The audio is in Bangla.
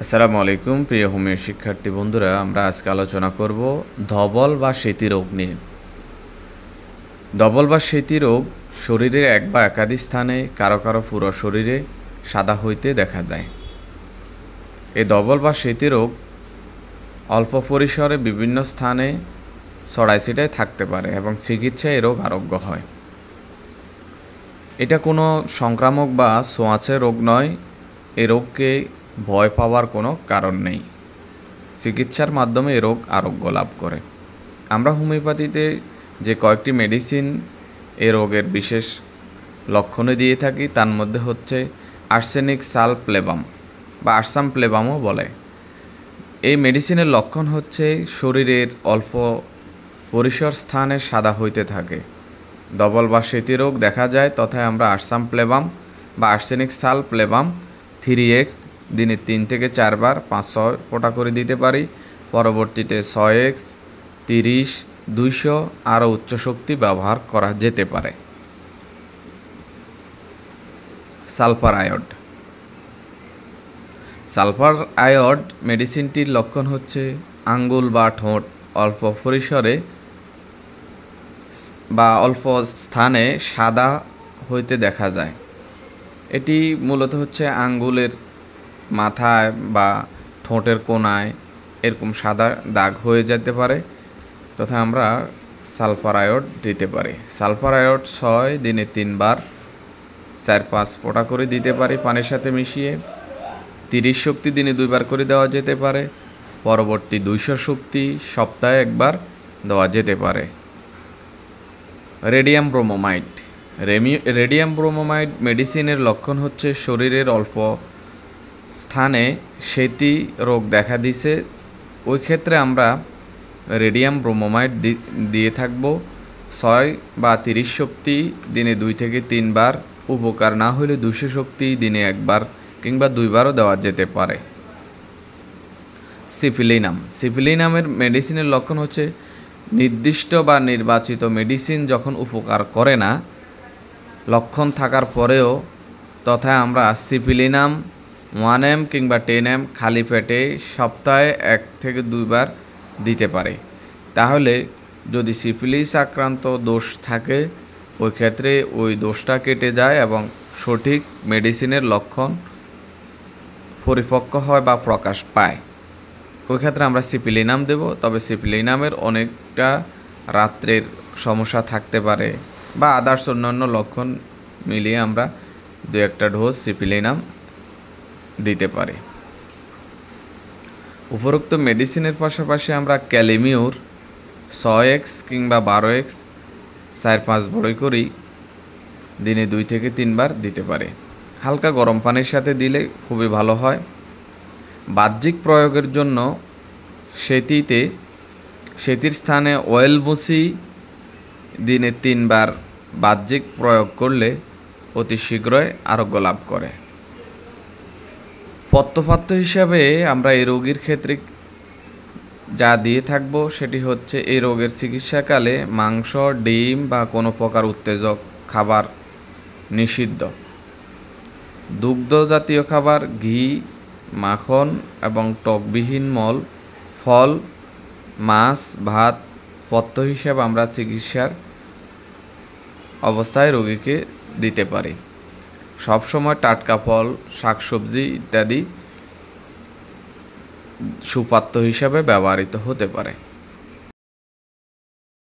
আসসালামু আলাইকুম প্রিয় হোমিও শিক্ষার্থী বন্ধুরা, আমরা আজকে আলোচনা করব ধবল বা সেতি রোগ নিয়ে। ধবল বা সেতি রোগ শরীরের এক বা একাধিক স্থানে কারো কারো পুরো শরীরে সাদা হইতে দেখা যায়। এই ধবল বা সেতি রোগ অল্প পরিসরে বিভিন্ন স্থানে ছড়াই ছিটায় থাকতে পারে এবং চিকিৎসায় এই রোগ আরোগ্য হয়। এটা কোনো সংক্রামক বা ছোঁয়াচে রোগ নয়। এই রোগকে ভয় পাওয়ার কোনো কারণ নেই। চিকিৎসার মাধ্যমে এই রোগ আরোগ্য লাভ করে। আমরা হোমিওপ্যাথিতে যে কয়েকটি মেডিসিন এই রোগের বিশেষ লক্ষণে দিয়ে থাকি, তার মধ্যে হচ্ছে আর্সেনিক সালপ্লেবাম বা আরসাম প্লেবামও বলে। এই মেডিসিনের লক্ষণ হচ্ছে শরীরের অল্প পরিসর স্থানে সাদা হইতে থাকে। ধবল বা সেতি রোগ দেখা যায় তথায় আমরা আরসাম প্লেবাম বা আর্সেনিক সালপ্লেবাম 3x দিনে 3 থেকে 4 বার 5-6 ফোঁটা করে দিতে পারি। পরবর্তীতে 6x 30 200 আরও উচ্চ শক্তি ব্যবহার করা যেতে পারে। সালফার আয়োড মেডিসিনটির লক্ষণ হচ্ছে আঙ্গুল বা ঠোঁট অল্প পরিসরে বা অল্প স্থানে সাদা হইতে দেখা যায়। এটি মূলত হচ্ছে আঙ্গুলের মাথায় বা ঠোঁটের কোনায় এরকম সাদা দাগ হয়ে যেতে পারে, তথা আমরা সালফার আয়োড দিতে পারি। সালফার আয়োড 6 দিনে 3 বার 4-5 ফোঁটা করে দিতে পারি পানির সাথে মিশিয়ে। 30 শক্তি দিনে 2 বার করে দেওয়া যেতে পারে। পরবর্তী 200 শক্তি সপ্তাহে 1 বার দেওয়া যেতে পারে। রেডিয়াম ব্রোমোমাইড মেডিসিনের লক্ষণ হচ্ছে শরীরের অল্প স্থানে সেতি রোগ দেখা দিছে, ওই ক্ষেত্রে আমরা রেডিয়াম ব্রোমোমাইড দিয়ে থাকব। 6 বা 30 শক্তি দিনে 2 থেকে 3 বার, উপকার না হলে 200 শক্তি দিনে 1 বার কিংবা 2 বারও দেওয়া যেতে পারে। সিফিলিনামের মেডিসিনের লক্ষণ হচ্ছে নির্দিষ্ট বা নির্বাচিত মেডিসিন যখন উপকার করে না, লক্ষণ থাকার পরেও তথা আমরা সিফিলিনাম 1m কিংবা 10m খালি পেটে সপ্তাহে 1 থেকে 2 বার দিতে পারে। তাহলে যদি সিফিলিস আক্রান্ত দোষ থাকে, ওই ক্ষেত্রে ওই দোষটা কেটে যায় এবং সঠিক মেডিসিনের লক্ষণ পরিপক্ক হয় বা প্রকাশ পায়। ওই ক্ষেত্রে আমরা সিফিলিনাম দেব। তবে সিফিলিনামের অনেকটা রাত্রের সমস্যা থাকতে পারে বা আদার্স অন্যান্য লক্ষণ মিলিয়ে আমরা 2-1টা ডোজ সিফিলিনাম দিতে পারি। উপরোক্ত মেডিসিনের পাশাপাশি আমরা ক্যালিমিউর 6x কিংবা 12x 4-5 বড়ি করেই দিনে 2 থেকে 3 বার দিতে পারি। হালকা গরম পানির সাথে দিলে খুবই ভালো হয়। বাহ্যিক প্রয়োগের জন্য সেতির স্থানে অয়েল মুছি দিনে 3 বার বাহ্যিক প্রয়োগ করলে অতি শীঘ্রই আরোগ্য লাভ করে। পথ্যপাত্য হিসাবে আমরা এই রোগীর ক্ষেত্রে যা দিয়ে থাকব সেটি হচ্ছে এই রোগের চিকিৎসাকালে মাংস, ডিম বা কোনো প্রকার উত্তেজক খাবার নিষিদ্ধ। দুগ্ধ জাতীয় খাবার, ঘি, মাখন এবং টকবিহীন ফল, মাছ, ভাত পথ্য হিসাবে আমরা চিকিৎসার অবস্থায় রোগীকে দিতে পারি। সবসময় টাটকা ফল, শাকসবজি ইত্যাদি সুপাত্য হিসাবে ব্যবহৃত হতে পারে।